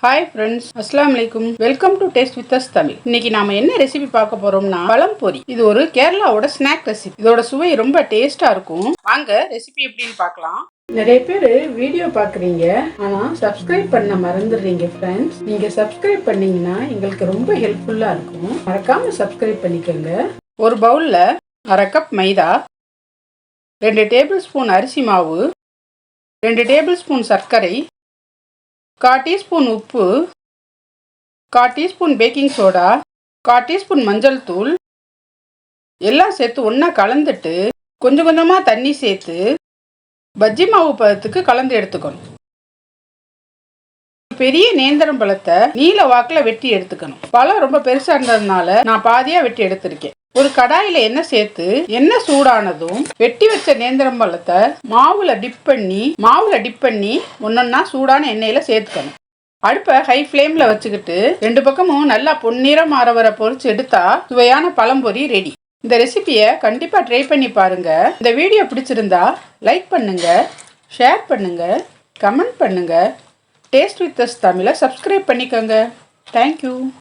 Hi friends, அஸ்ஸலாமு அலைக்கும். Welcome to taste with us Tamil. இன்னைக்கு நாம என்ன ரெசிபி பார்க்க போறோம்னா பழம் பொரி. இது ஒரு கேரளாவோட ஸ்நாக் ரெசிபி. இதோட சுவை ரொம்ப டேஸ்டா இருக்கும். வாங்க ரெசிபி எப்படின்னு பார்க்கலாம். நிறைய பேர் வீடியோ பார்க்குறீங்க, ஆனால் சப்ஸ்கிரைப் பண்ண மறந்துடுறீங்க ஃப்ரெண்ட்ஸ். நீங்கள் சப்ஸ்கிரைப் பண்ணீங்கன்னா எங்களுக்கு ரொம்ப ஹெல்ப்ஃபுல்லாக இருக்கும். மறக்காமல் சப்ஸ்கிரைப் பண்ணிக்கோங்க. ஒரு பவுலில் 1/2 கப் மைதா, 2 டேபிள் ஸ்பூன் அரிசி மாவு, 2 டேபிள் ஸ்பூன் சர்க்கரை, 1/4 டீஸ்பூன் உப்பு, 1/4 டீஸ்பூன் பேக்கிங் சோடா, 1/4 டீஸ்பூன் மஞ்சள் தூள் எல்லாம் சேர்த்து ஒன்றா கலந்துட்டு கொஞ்சம் கொஞ்சமாக தண்ணி சேர்த்து பஜ்ஜி மாவு பதத்துக்கு கலந்து எடுத்துக்கணும். பெரிய நேந்திரம் பழத்தை நீல வாக்கில் வெட்டி எடுத்துக்கணும். பழம் ரொம்ப பெருசாக இருந்ததுனால நான் பாதியாக வெட்டி எடுத்திருக்கேன். ஒரு கடாயில எண்ணெய் சேர்த்து எண்ணெய் சூடானதும் வெட்டி வச்ச நேந்திரம் பழத்தை மாவுல டிப் பண்ணி ஒன்னொன்னா சூடான எண்ணெயில சேர்த்துக்கணும். அடுப்பை ஹை ஃப்ளேம்ல வச்சுக்கிட்டு 2 பக்கமும் நல்லா பொன்னிறம் ஆற வர பொரிச்சு எடுத்தா சுவையான பழம்பொரி ரெடி. இந்த ரெசிபியை கண்டிப்பா ட்ரை பண்ணி பாருங்க. இந்த வீடியோ பிடிச்சிருந்தா லைக் பண்ணுங்க, ஷேர் பண்ணுங்க, கமெண்ட் பண்ணுங்க. டேஸ்ட் வித் அஸ் தமிழை சப்ஸ்கிரைப் பண்ணிக்கோங்க. தேங்க்யூ.